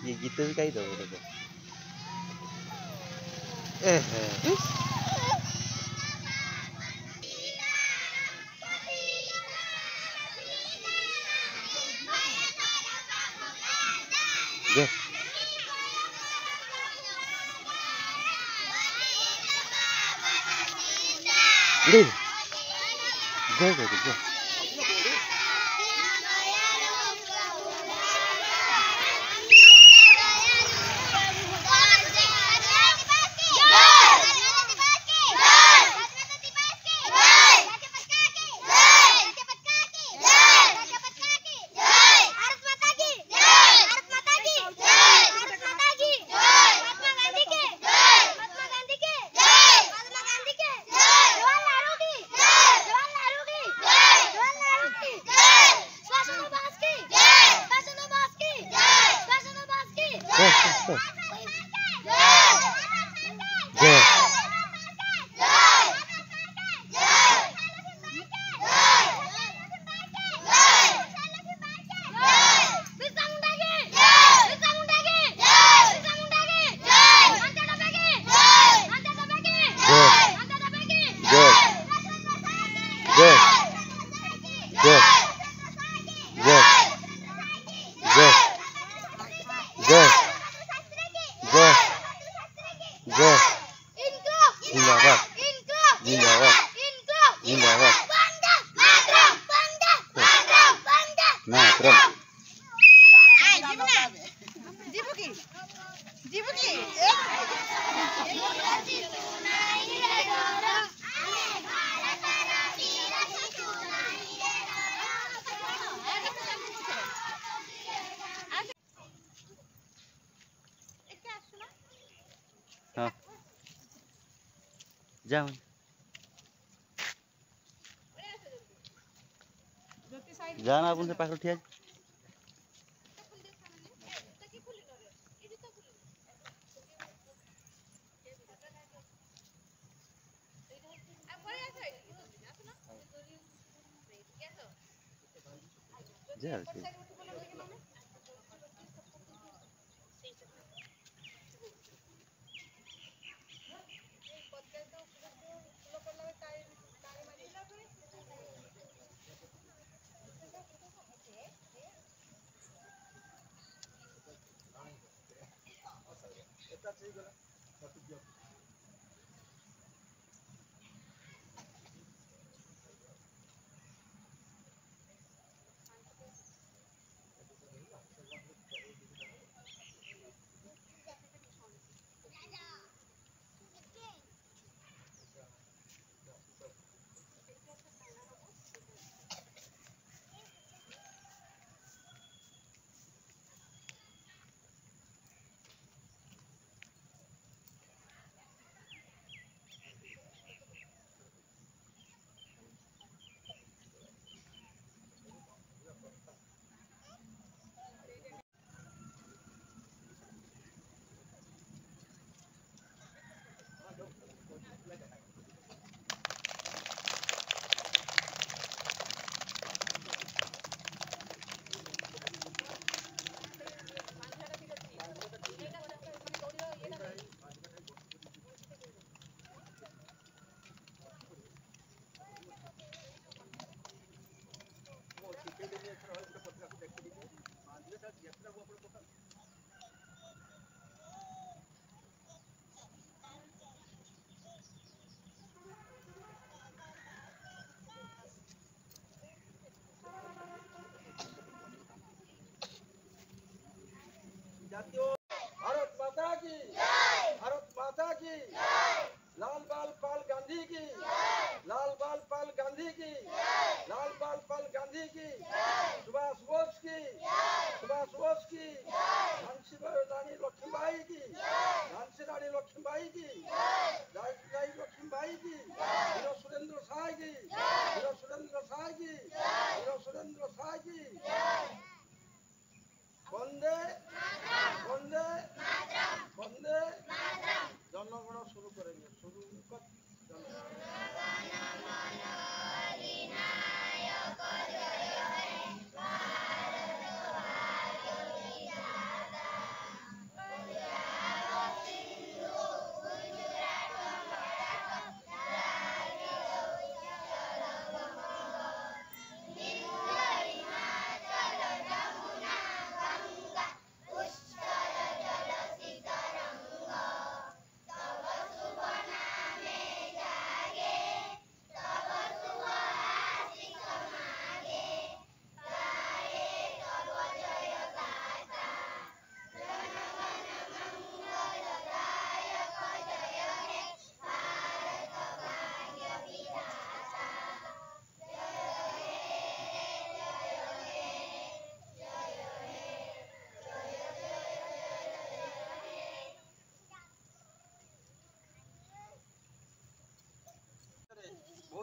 ये gitu भी कही दो देखो terus deh deh deh हाँ जाओ जाना अपन से पाखर उठिया जा भारत माता की भारत माता की लाल बाल पाल गांधी की लाल बाल पाल गांधी की लाल बाल पाल गांधी की सुभाष बोस की झांसी रानी लक्ष्मीबाई की झांसी रानी लक्ष्मीबाई की रानी लक्ष्मीबाई की वीर सुरेंद्र साय की वीर सुरेंद्र साय की वीर सुरेंद्र साय की वंदे वंदे वंदे जनगण शुरू करेंगे शुरू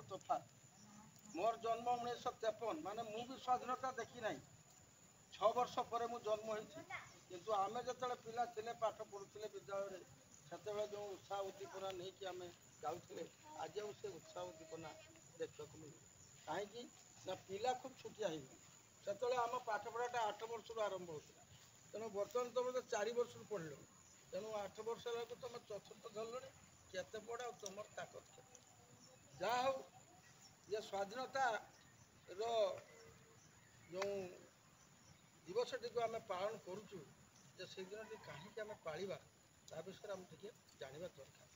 ତୋଫାତ। ମୋର ଜନ୍ମ 1953 ମାନେ ମୁଁ ବି ସ୍ୱାଧୀନତା ଦେଖି ନାହିଁ। 6 ବର୍ଷ ପରେ ମୁଁ ଜନ୍ମ ହେଇଛି। କିନ୍ତୁ ଆମେ ଯେତେବେଳେ ପିଲା ଥିଲେ ପାଠ ପଢ଼ୁଥିଲେ ବିଦ୍ୟାଳୟରେ ସେତେବେଳେ ଯେଉଁ ଉତ୍ସାହ ଉଦ୍ଦୀପନା ନେଇକି ଆମେ ଯାଉଥିଲେ ଆଜି ଆଉ ସେ ଉତ୍ସାହ ଉଦ୍ଦୀପନା ଦେଖିବାକୁ ମିଳୁନି। କାହିଁକି ନା ପିଲା ଖୁବ୍ ଛୋଟିଆ ହେଇଗଲେ। ସେତେବେଳେ ଆମ ପାଠପଢ଼ାଟା 8 ବର୍ଷରୁ ଆରମ୍ଭ ହେଉଥିଲା। ତେଣୁ ବର୍ତ୍ତମାନ ତୁମେ ତ 4 ବର୍ଷରୁ ପଢ଼ିଲଣି। ତେଣୁ 8 ବର୍ଷ ହେଲାକୁ ତୁମେ ଚତୁର୍ଥ ଧରିଲଣି। କେତେ ପଢ଼ ଆଉ ତୁମର ତାକତ କେତେ। ଯାହା ହଉ ଯେ ସ୍ୱାଧୀନତାର ଯେଉଁ ଦିବସଟିକୁ ଆମେ ପାଳନ କରୁଛୁ ଯେ ସେଇ ଦିନଟି କାହିଁକି ଆମେ ପାଳିବା ତା ବିଷୟରେ ଆମେ ଟିକେ ଜାଣିବା ଦରକାର।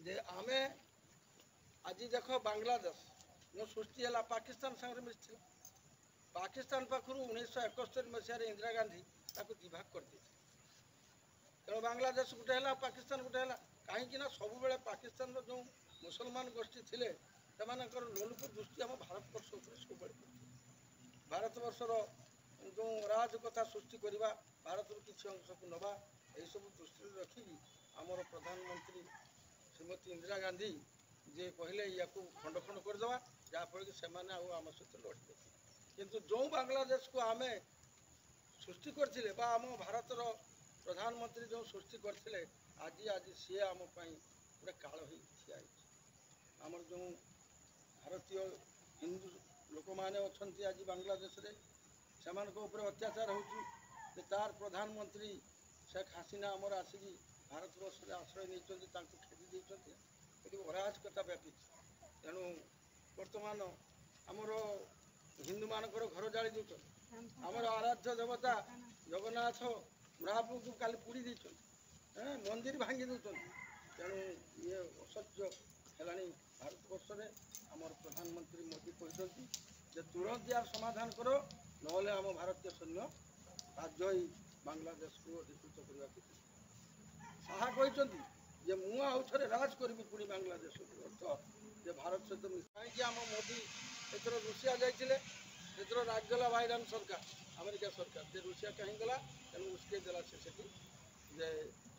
ଯେ ଆମେ ଆଜି ଦେଖ ବାଂଲାଦେଶ ଯେଉଁ ସୃଷ୍ଟି ହେଲା ପାକିସ୍ତାନ ସାଙ୍ଗରେ ମିଶିଥିଲା। ପାକିସ୍ତାନ ପାଖରୁ 1971 ମସିହାରେ ଇନ୍ଦିରା ଗାନ୍ଧୀ ତାକୁ ଦିଭାଗ କରିଦେଇଥିଲେ। ତେଣୁ ବାଂଲାଦେଶ ଗୋଟେ ହେଲା ପାକିସ୍ତାନ ଗୋଟେ ହେଲା। କାହିଁକି ନା ସବୁବେଳେ ପାକିସ୍ତାନର ଯେଉଁ ମୁସଲମାନ ଗୋଷ୍ଠୀ ଥିଲେ ସେମାନଙ୍କର ଲୋଲୁପ ଦୃଷ୍ଟି ଆମ ଭାରତବର୍ଷ ଉପରେ ସବୁବେଳେ ପଡ଼ିଥିଲା। ଭାରତବର୍ଷର ଯେଉଁ ଅରାଜକତା ସୃଷ୍ଟି କରିବା ଭାରତରୁ କିଛି ଅଂଶକୁ ନେବା ଏହିସବୁ ଦୃଷ୍ଟିରେ ରଖିକି ଆମର ପ୍ରଧାନମନ୍ତ୍ରୀ ଶ୍ରୀମତୀ ଇନ୍ଦିରା ଗାନ୍ଧୀ ଯେ କହିଲେ ୟାକୁ ଖଣ୍ଡ ଖଣ୍ଡ କରିଦେବା ଯାହାଫଳରେ କି ସେମାନେ ଆଉ ଆମ ସହିତ ଲଢ଼ିବେ। କିନ୍ତୁ ଯେଉଁ ବାଂଲାଦେଶକୁ ଆମେ ସୃଷ୍ଟି କରିଥିଲେ ବା ଆମ ଭାରତର ପ୍ରଧାନମନ୍ତ୍ରୀ ଯେଉଁ ସୃଷ୍ଟି କରିଥିଲେ ଆଜି ସିଏ ଆମ ପାଇଁ ଗୋଟେ କାଳ ହେଇ ଠିଆ ହେଇଛି। ଆମର ଯେଉଁ ଭାରତୀୟ ହିନ୍ଦୁ ଲୋକମାନେ ଅଛନ୍ତି ଆଜି ବାଂଲାଦେଶରେ ସେମାନଙ୍କ ଉପରେ ଅତ୍ୟାଚାର ହେଉଛି। ଯେ ତାର ପ୍ରଧାନମନ୍ତ୍ରୀ ଶେଖ୍ ହାସିନା ଆମର ଆସିକି ଭାରତବର୍ଷରେ ଆଶ୍ରୟ ନେଇଛନ୍ତି, ତାଙ୍କୁ ଖେଦି ଦେଇଛନ୍ତି। ଏଠି ଅରାଜକତା ବ୍ୟାପିଛି। ତେଣୁ ବର୍ତ୍ତମାନ ଆମର ହିନ୍ଦୁମାନଙ୍କର ଘର ଜାଳି ଦେଉଛନ୍ତି। ଆମର ଆରାଧ୍ୟ ଦେବତା ଜଗନ୍ନାଥ ମହାପ୍ରଭୁଙ୍କୁ କାଲି ପୋଡ଼ି ଦେଇଛନ୍ତି। ମନ୍ଦିର ଭାଙ୍ଗି ଦେଉଛନ୍ତି। ତେଣୁ ଇଏ ଅସହ୍ୟ ହେଲାଣି ଭାରତବର୍ଷରେ। ଆମର ପ୍ରଧାନମନ୍ତ୍ରୀ ମୋଦି କହିଛନ୍ତି ଯେ ତୁରନ୍ତ ୟାର ସମାଧାନ କର ନହେଲେ ଆମ ଭାରତୀୟ ସୈନ୍ୟ ବାଧ୍ୟ ହୋଇ ବାଂଲାଦେଶକୁ ଅଧିକୃତ କରିବାକୁ। ଶାହା କହିଛନ୍ତି ଯେ ମୁଁ ଆଉ ଥରେ ରାଜ କରିବି ପୁଣି ବାଂଲାଦେଶକୁ। ଅର୍ଥ ଯେ ଭାରତ ସହିତ କାହିଁକି ଆମ ମୋଦି ଏଥର ରୁଷିଆ ଯାଇଥିଲେ। ଏଥର ରାଜଗଲା ବାଇଡେନ୍ ସରକାର ଆମେରିକା ସରକାର ଯେ ରୁଷିଆ କାହିଁକି ଗଲା ତେଣୁ ଉସ୍କେଇ ଦେଲା ସେ ସେଠି ଯେ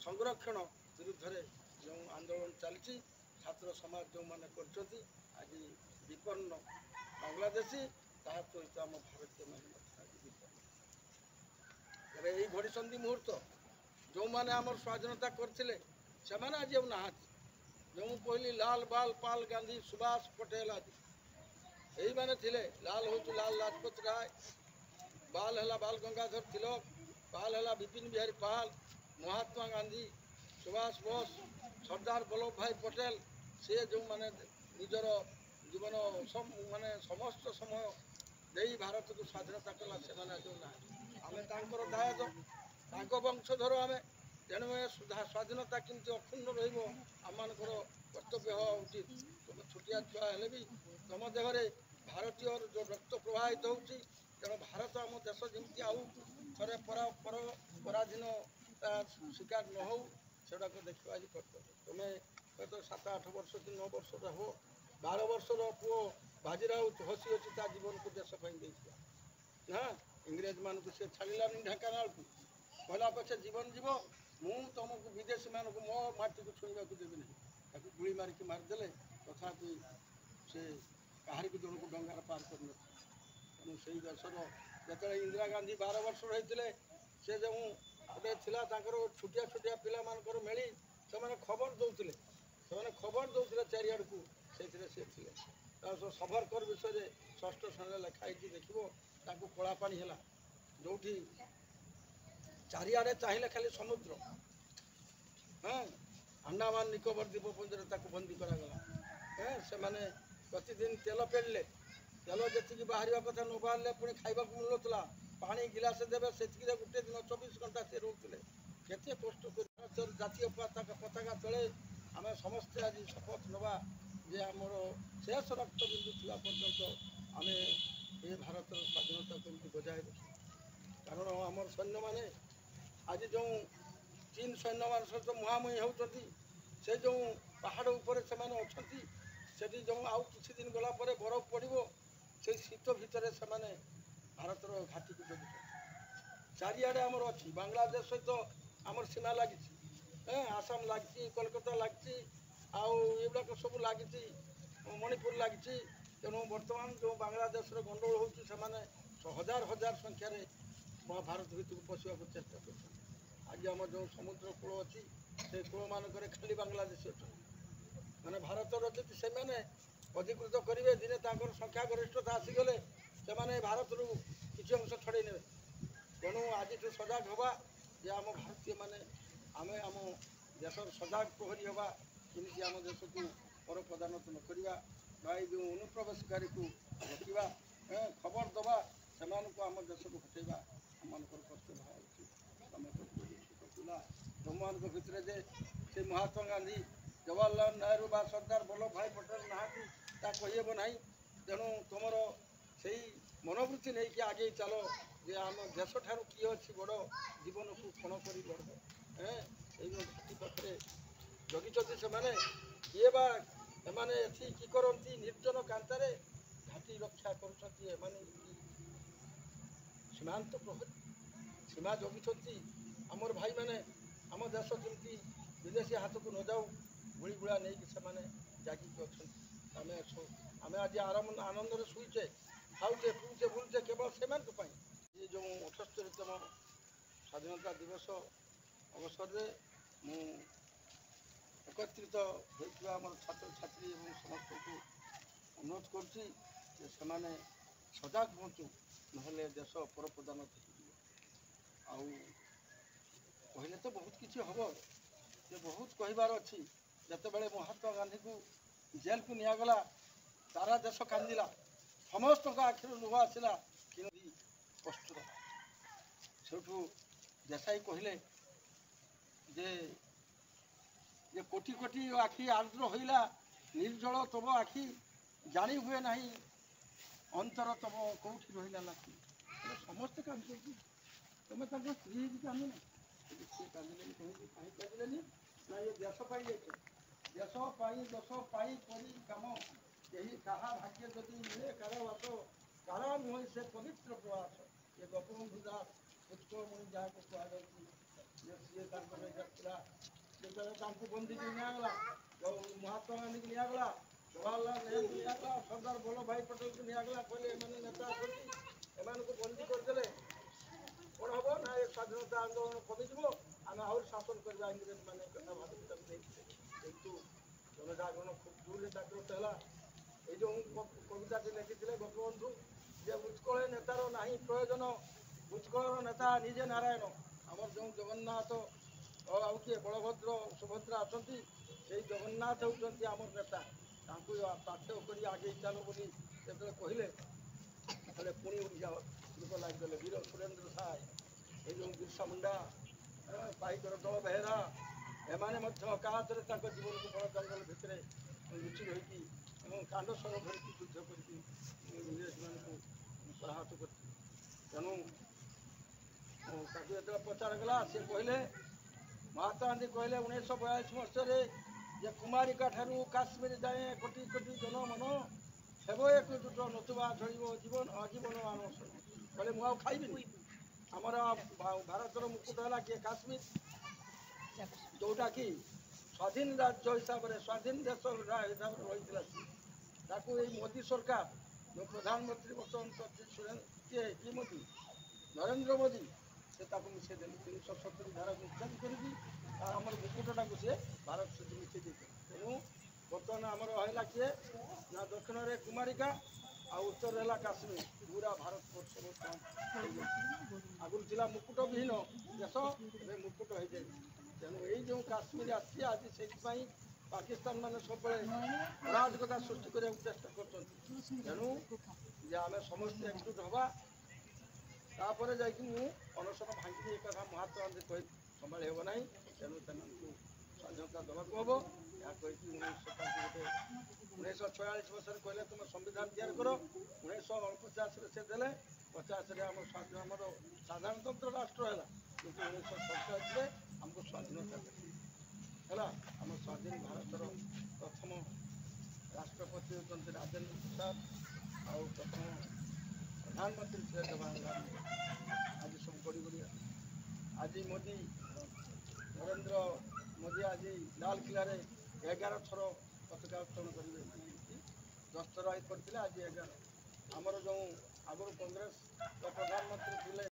ସଂରକ୍ଷଣ ବିରୁଦ୍ଧରେ ଯେଉଁ ଆନ୍ଦୋଳନ ଚାଲିଛି ଛାତ୍ର ସମାଜ ଯେଉଁମାନେ କରିଛନ୍ତି ଆଜି ବିପନ୍ନ ବାଂଲାଦେଶୀ ତାହା ସହିତ ଆମ ଭାରତୀୟମାନେ ମଧ୍ୟ ଆଜି ବିପନ୍ନ। ତେବେ ଏଇ ଘଡ଼ିସନ୍ଧି ମୁହୂର୍ତ୍ତ ଯେଉଁମାନେ ଆମର ସ୍ୱାଧୀନତା କରିଥିଲେ ସେମାନେ ଆଜି ଆଉ ନାହାନ୍ତି। ଯେଉଁ କହିଲି ଲାଲ ବାଲ ପାଲ ଗାନ୍ଧୀ ସୁଭାଷ ପଟେଲ ଆଦି ଏଇମାନେ ଥିଲେ। ଲାଲ ହେଉଛି ଲାଲ ଲାଜପତ ରାୟ, ବାଲ ହେଲା ବାଲ ଗଙ୍ଗାଧର ତିଲକ, ପାଲ ହେଲା ବିପିନ ବିହାରୀ ପାଲ, ମହାତ୍ମା ଗାନ୍ଧୀ, ସୁଭାଷ ବୋଷ, ସର୍ଦ୍ଦାର ବଲ୍ଲଭ ଭାଇ ପଟେଲ। ସେ ଯେଉଁମାନେ ନିଜର ଜୀବନ ମାନେ ସମସ୍ତ ସମୟ ଦେଇ ଭାରତକୁ ସ୍ୱାଧୀନତା କଲା ସେମାନେ ଆଜି ନାହାନ୍ତି। ଆମେ ତାଙ୍କର ଦାୟାଦ, ତାଙ୍କ ବଂଶଧର ଆମେ। ତେଣୁ ଏ ସ୍ୱାଧୀନତା କେମିତି ଅକ୍ଷୁଣ୍ଣ ରହିବ ଆମମାନଙ୍କର କର୍ତ୍ତବ୍ୟ ହେବା ଉଚିତ। ତୁମେ ଛୋଟିଆ ଛୁଆ ହେଲେ ବି ତୁମ ଦେହରେ ଭାରତୀୟର ଯେଉଁ ରକ୍ତ ପ୍ରବାହିତ ହେଉଛି। ତେଣୁ ଭାରତ ଆମ ଦେଶ ଯେମିତି ଆଉ ଥରେ ପରାଧୀନ ଶିକାର ନ ହେଉ ସେଗୁଡ଼ାକ ଦେଖିବା ଆଜି କର୍ତ୍ତବ୍ୟ। ତୁମେ ହୁଏତ 7-8 ବର୍ଷ କି 9 ବର୍ଷର ହେବ 12 ବର୍ଷର ପୁଅ ବାଜିରାଉତ ହସି ହସି ତା ଜୀବନକୁ ଦେଶ ପାଇଁ ଦେଇଥିଲା। ଇଂରେଜମାନଙ୍କୁ ସେ ଛାଡ଼ିଲାନି ଢେଙ୍କାନାଳକୁ। କହିଲା ପଛେ ଜୀବନ ଯିବ ମୁଁ ତୁମକୁ ବିଦେଶୀମାନଙ୍କୁ ମୋ ମାଟିକୁ ଛୁଇଁବାକୁ ଦେବି ନାହିଁ। ତାକୁ ଗୁଳି ମାରିକି ମାରିଦେଲେ ତଥାପି ସେ କାହାରିକୁ ଜଣକୁ ଡଙ୍ଗାରେ ପାର କରିନଥିଲା। ତେଣୁ ସେଇ ଦେଶର ଯେତେବେଳେ ଇନ୍ଦିରା ଗାନ୍ଧୀ 12 ବର୍ଷର ହେଇଥିଲେ ସେ ଯେଉଁ ଗୋଟେ ଥିଲା ତାଙ୍କର ଛୋଟିଆ ଛୋଟିଆ ପିଲାମାନଙ୍କର ମେଳି ସେମାନେ ଖବର ଦେଉଥିଲେ ଚାରିଆଡ଼କୁ। ସେଇଥିରେ ସେ ଥିଲେ। ତାର ସବରକର ବିଷୟରେ 6ଠ ଶ୍ରେଣୀରେ ଲେଖା ହେଇଛି ଦେଖିବ। ତାଙ୍କୁ କଳାପାଣି ହେଲା ଯେଉଁଠି ଚାରିଆଡ଼େ ଚାହିଁଲେ ଖାଲି ସମୁଦ୍ର। ଆଣ୍ଡାମାନ ନିକୋବର ଦ୍ୱୀପପୁଞ୍ଜରେ ତାକୁ ବନ୍ଦୀ କରାଗଲା। ସେମାନେ ପ୍ରତିଦିନ ତେଲ ପେଳିଲେ, ତେଲ ଯେତିକି ବାହାରିବା କଥା ନ ବାହାରିଲେ ପୁଣି ଖାଇବାକୁ ମିଳୁନଥିଲା। ପାଣି ଗିଲାସେ ଦେବେ ସେତିକିରେ ଗୋଟେ ଦିନ 24 ଘଣ୍ଟା ସେ ରହୁଥିଲେ। କେତେ କଷ୍ଟ କରି ଜାତୀୟ ପତାକା ତଳେ ଆମେ ସମସ୍ତେ ଆଜି ଶପଥ ନେବା ଯେ ଆମର ଶେଷ ରକ୍ତ ବିନ୍ଦୁ ଥିବା ପର୍ଯ୍ୟନ୍ତ ଆମେ ଏ ଭାରତର ସ୍ୱାଧୀନତା କେମିତି ବଜାୟ ରଖିବା। କାରଣ ଆମର ସୈନ୍ୟମାନେ ଆଜି ଯେଉଁ ଚୀନ ସୈନ୍ୟମାନଙ୍କ ସହିତ ମୁହାଁମୁହିଁ ହେଉଛନ୍ତି ସେ ଯେଉଁ ପାହାଡ଼ ଉପରେ ସେମାନେ ଅଛନ୍ତି ସେଠି ଯେଉଁ ଆଉ କିଛି ଦିନ ଗଲା ପରେ ବରଫ ପଡ଼ିବ ସେଇ ଶୀତ ଭିତରେ ସେମାନେ ଭାରତର ଘାଟିକୁ ଜଗୁଛନ୍ତି। ଚାରିଆଡ଼େ ଆମର ଅଛି। ବାଂଲାଦେଶ ସହିତ ଆମର ସୀମା ଲାଗିଛି। ଆସାମ ଲାଗିଛି, କୋଲକାତା ଲାଗିଛି, ଆଉ ଏଗୁଡ଼ାକ ସବୁ ଲାଗିଛି। ମଣିପୁର ଲାଗିଛି। ତେଣୁ ବର୍ତ୍ତମାନ ଯେଉଁ ବାଂଲାଦେଶର ଗଣ୍ଡଗୋଳ ହେଉଛି ସେମାନେ ହଜାର ହଜାର ସଂଖ୍ୟାରେ ଭାରତ ଭିତରକୁ ପଶିବାକୁ ଚେଷ୍ଟା କରୁଛନ୍ତି। ଆଜି ଆମର ଯେଉଁ ସମୁଦ୍ର କୂଳ ଅଛି ସେ କୂଳମାନଙ୍କରେ ଖାଲି ବାଂଲାଦେଶୀ ଅଛନ୍ତି। ମାନେ ଭାରତର ଯଦି ସେମାନେ ଅଧିକୃତ କରିବେ ଦିନେ ତାଙ୍କର ସଂଖ୍ୟା ଗରିଷ୍ଠତା ଆସିଗଲେ ସେମାନେ ଭାରତରୁ କିଛି ଅଂଶ ଛଡ଼େଇ ନେବେ। ତେଣୁ ଆଜିଠୁ ସଜାଗ ହେବା ଯେ ଆମ ଭାରତୀୟମାନେ ଆମେ ଆମ ଦେଶର ସଜାଗ ପ୍ରହରୀ ହେବା, କେମିତି ଆମ ଦେଶକୁ ପର ପ୍ରଦାନତ ନ କରିବା ବା ଏଇ ଯେଉଁ ଅନୁପ୍ରବେଶକାରୀକୁ ରୋକିବା, ଖବର ଦେବା, ସେମାନଙ୍କୁ ଆମ ଦେଶକୁ ହଟେଇବା ଆମମାନଙ୍କର କର୍ତ୍ତବ୍ୟ ହେବା ଉଚିତ। ପିଲା ତୁମମାନଙ୍କ ଭିତରେ ଯେ ସେ ମହାତ୍ମା ଗାନ୍ଧୀ, ଜବାହରଲାଲ ନେହେରୁ ବା ସର୍ଦ୍ଦାର ବଲ୍ଲଭ ଭାଇ ପଟେଲ ନାହାନ୍ତି ତା କହିହେବ ନାହିଁ। ତେଣୁ ତୁମର ସେଇ ମନୋବୃତ୍ତି ନେଇକି ଆଗେଇ ଚାଲ ଯେ ଆମ ଦେଶଠାରୁ କିଏ ଅଛି ବଡ଼, ଜୀବନକୁ କ୍ଷଣ କରି ଲଢ଼। ଏଇ ଘାଟି ପାଖରେ ଜଗିଛନ୍ତି ସେମାନେ, କିଏ ବା ଏମାନେ ଏଠି କି କରନ୍ତି ନିର୍ଜନ କାନ୍ତାରେ ଘାଟି ରକ୍ଷା କରୁଛନ୍ତି। ଏମାନେ ସୀମାନ୍ତ ପ୍ରହରୀ, ସୀମା ଜଗିଛନ୍ତି ଆମର ଭାଇମାନେ। ଆମ ଦେଶ ଯେମିତି ବିଦେଶୀ ହାତକୁ ନ ଯାଉ ଗୁଳି ଗୁଳା ନେଇକି ସେମାନେ ଜାଗିକି ଅଛନ୍ତି। ଆମେ ଆଜି ଆନନ୍ଦରେ ଶୋଇଛେ, ଖାଉଛେ, ପିଉଛେ, ବୁଲୁଛେ କେବଳ ସେମାନଙ୍କ ପାଇଁ। ଏ ଯେଉଁ 78ତମ ସ୍ୱାଧୀନତା ଦିବସ ଅବସରରେ ମୁଁ ଏକତ୍ରିତ ହୋଇଥିବା ଆମର ଛାତ୍ରଛାତ୍ରୀ ଏବଂ ସମସ୍ତଙ୍କୁ ଅନୁରୋଧ କରୁଛି ଯେ ସେମାନେ ସଜାଗ ହୁଅନ୍ତୁ, ନହେଲେ ଦେଶ ପରପ୍ରଦାନ ହେଇଯିବ। ଆଉ କହିଲେ ତ ବହୁତ କିଛି ହେବ, ଯେ ବହୁତ କହିବାର ଅଛି। ଯେତେବେଳେ ମହାତ୍ମା ଗାନ୍ଧୀକୁ ଜେଲକୁ ନିଆଗଲା ସାରା ଦେଶ କାନ୍ଦିଲା, ସମସ୍ତଙ୍କ ଆଖିରୁ ଲୁହ ଆସିଲା, କିନ୍ତୁ କଷ୍ଟ ହେଲା। ସେଠୁ ଦେଶାଇ କହିଲେ ଯେ କୋଟି କୋଟି ଆଖି ଆର୍ଦ୍ର ହୋଇଲା, ନିର୍ଜଳ ତବ ଆଖି, ଜାଣି ହୁଏ ନାହିଁ ଅନ୍ତର ତବ କୋଉଠି ରହିଲା ଲାଖି। ସମସ୍ତେ କାନ୍ଦୁଛନ୍ତି, ତମେ ତାଙ୍କ ସ୍ତ୍ରୀ ହେଇକି କାନ୍ଦୁନ। ସିଏ କାନ୍ଦିଲେନି, କହିକି କାହିଁ କାନ୍ଦିଲେନି ନା ଏ ଦେଶ ପାଇଁ ଯାଇଛନ୍ତି। ଦେଶ ପାଇଁ କରି କାମ, କେହି କାହା ଭାଗ୍ୟ ଯଦି ମିଳେ କାରାବାସ, କାରା ନୁହେଁ ସେ ପବିତ୍ର ପ୍ରବାସ। ଏ ଗୋପବନ୍ଧୁ ଦାସ ଉତ୍କଳମଣି ଯାହାକୁ କୁହାଯାଉଛି, ଯେ ସିଏ ତାଙ୍କର ଥିଲା। ଯେତେବେଳେ ତାଙ୍କୁ ବନ୍ଦୀକି ନିଆଗଲା, ମହାତ୍ମା ଗାନ୍ଧୀକି ନିଆଗଲା, ଜବାହରଲାଲ ନେହେରୁକୁ ନିଆଗଲା, ସର୍ଦ୍ଦାର ବଲ୍ଲଭ ଭାଇ ପଟେଲକୁ ନିଆଗଲା, କହିଲେ ଏମାନେ ନେତା ଅଛନ୍ତି, ଏମାନଙ୍କୁ ବନ୍ଦୀ କରିଦେଲେ କ'ଣ ହେବ ନା ଏ ସ୍ୱାଧୀନତା ଆନ୍ଦୋଳନ କମିଯିବ, ଆମେ ଆହୁରି ଶାସନ କରିବା। ଇଂରେଜ ମାନେ କଥା ଭାବିକି ତାକୁ ନେଇଥିଲେ। କିନ୍ତୁ ଜନଜାଗରଣ ଖୁବ୍ ଜୋରରେ ଜାଗ୍ରତ ହେଲା। ଏଇ ଯେଉଁ କବିତାଟି ଲେଖିଥିଲେ ଗୋପବନ୍ଧୁ, ଯେ ଉତ୍କଳ ନେତାର ନାହିଁ ପ୍ରୟୋଜନ, ଉତ୍କଳର ନେତା ନିଜେ ନାରାୟଣ। ଆମର ଯେଉଁ ଜଗନ୍ନାଥ ଆଉ କିଏ ବଳଭଦ୍ର ସୁଭଦ୍ରା ଅଛନ୍ତି, ସେଇ ଜଗନ୍ନାଥ ହେଉଛନ୍ତି ଆମର ନେତା। ତାଙ୍କୁ ପାଥେୟ କରି ଆଗେଇ ଚାଲ ବୋଲି ଯେତେବେଳେ କହିଲେ, ସେତେବେଳେ ପୁଣି ଓଡ଼ିଶା ଲୋକ ଲାଗିଗଲେ। ବୀର ସୁରେନ୍ଦ୍ର ସାଏ, ଏଇ ଯେଉଁ ବିର୍ସା ମୁଣ୍ଡା, ପାଇକର ଦଳ ବେହେରା, ଏମାନେ ମଧ୍ୟ ଅକାହାତରେ ତାଙ୍କ ଜୀବନକୁ ବଡ଼ ଜଙ୍ଗଲ ଭିତରେ ଲୁଚି ରହିକି ଏବଂ କାଣ୍ଡସର ଧରିକି ଯୁଦ୍ଧ କରିକି ଇଂରେଜମାନଙ୍କୁ ପରାହତ କରିଥିଲେ। ତେଣୁ ତାକୁ ଯେତେବେଳେ ପଚରାଗଲା, ସେ କହିଲେ, ମହାତ୍ମା ଗାନ୍ଧୀ କହିଲେ 1942 ମସିହାରେ ଯେ କୁମାରିକା ଠାରୁ କାଶ୍ମୀର ଯାଏଁ କୋଟି କୋଟି ଜନମନ ହେବ ଏକଜୁଟ, ନତୁବା ଝଡ଼ିବ ଜୀବନ ଆଜୀବନ ମାନସ। କହିଲେ ମୁଁ ଆଉ ଖାଇବିନି। ଆମର ଭାରତର ମୁକୁଟ ହେଲା କିଏ କାଶ୍ମୀର, ଯେଉଁଟାକି ସ୍ୱାଧୀନ ରାଜ୍ୟ ହିସାବରେ, ସ୍ୱାଧୀନ ଦେଶ ହିସାବରେ ରହିଥିଲା। ତାକୁ ଏଇ ମୋଦି ସରକାର, ଯେଉଁ ପ୍ରଧାନମନ୍ତ୍ରୀ ବର୍ତ୍ତମାନ କିଏ ମୋଦି, ନରେନ୍ଦ୍ର ମୋଦି, ସେ ତାକୁ ମିଶାଇ ଦେଲେ। 370 ଧାରାକୁ ଉଚ୍ଛେଦ କରିକି ଆମର ମୁକୁଟଟାକୁ ସେ ଭାରତ ସହିତ ମିଶାଇ ଦେଇଥିଲେ। ତେଣୁ ବର୍ତ୍ତମାନ ଆମର ହେଲା କିଏ ନା ଦକ୍ଷିଣରେ କୁମାରିକା ଆଉ ଉତ୍ତରରେ ହେଲା କାଶ୍ମୀର। ପୁରା ଭାରତବର୍ଷ ବର୍ତ୍ତମାନ ଆଗରୁ ଥିଲା ମୁକୁଟ ବିହୀନ ଦେଶ, ଏବେ ମୁକୁଟ ହେଇଯାଇଛି। ତେଣୁ ଏଇ ଯେଉଁ କାଶ୍ମୀର ଆସିଛି ଆଜି, ସେଇଥିପାଇଁ ପାକିସ୍ତାନ ମାନେ ସବୁବେଳେ ଅରାଜକତା ସୃଷ୍ଟି କରିବାକୁ ଚେଷ୍ଟା କରୁଛନ୍ତି। ତେଣୁ ଯେ ଆମେ ସମସ୍ତେ ଏକଜୁଟ ହେବା, ତାପରେ ଯାଇକି ମୁଁ ଅନଶନ ଭାଙ୍ଗିବି। ଏ କଥା ମହାତ୍ମା ଗାନ୍ଧୀ କହି ସମ୍ଭାଳି ହେବ ନାହିଁ। ତେଣୁ ସେମାନଙ୍କୁ ସ୍ୱାଧୀନତା ଦେବାକୁ ହେବ। ଏହା କହିକି 1946 ମସିହାରେ କହିଲେ ତୁମେ ସମ୍ବିଧାନ ତିଆରି କର। 1949ରେ ସେ ଦେଲେ, 50ରେ ଆମର ସାଧାରଣତନ୍ତ୍ର ରାଷ୍ଟ୍ର ହେଲା। କିନ୍ତୁ 1947ରେ ଆମକୁ ସ୍ୱାଧୀନତା ଦେଲେ ହେଲା। ଆମ ସ୍ୱାଧୀନ ଭାରତର ପ୍ରଥମ ରାଷ୍ଟ୍ରପତି ହେଉଛନ୍ତି ରାଜେନ୍ଦ୍ର ପ୍ରସାଦ, ଆଉ ପ୍ରଥମ ପ୍ରଧାନମନ୍ତ୍ରୀ ଥିଲେ ଜବାହରଲାଲ ନେହେରୁ। ଆଜି ସବୁ ବଢ଼ି ବଢ଼ି ଆଜି ମୋଦି, ନରେନ୍ଦ୍ର ମୋଦି ଆଜି ଲାଲକିଲ୍ଲାରେ 11 ଥର ପତାକା ଉତ୍ତୋଳନ କରିବେ। ଦସ୍ତର କରିଥିଲେ ଆଜି ଆଜ୍ଞା ଆମର ଯେଉଁ ଆଗରୁ କଂଗ୍ରେସ ପ୍ରଧାନମନ୍ତ୍ରୀ ଥିଲେ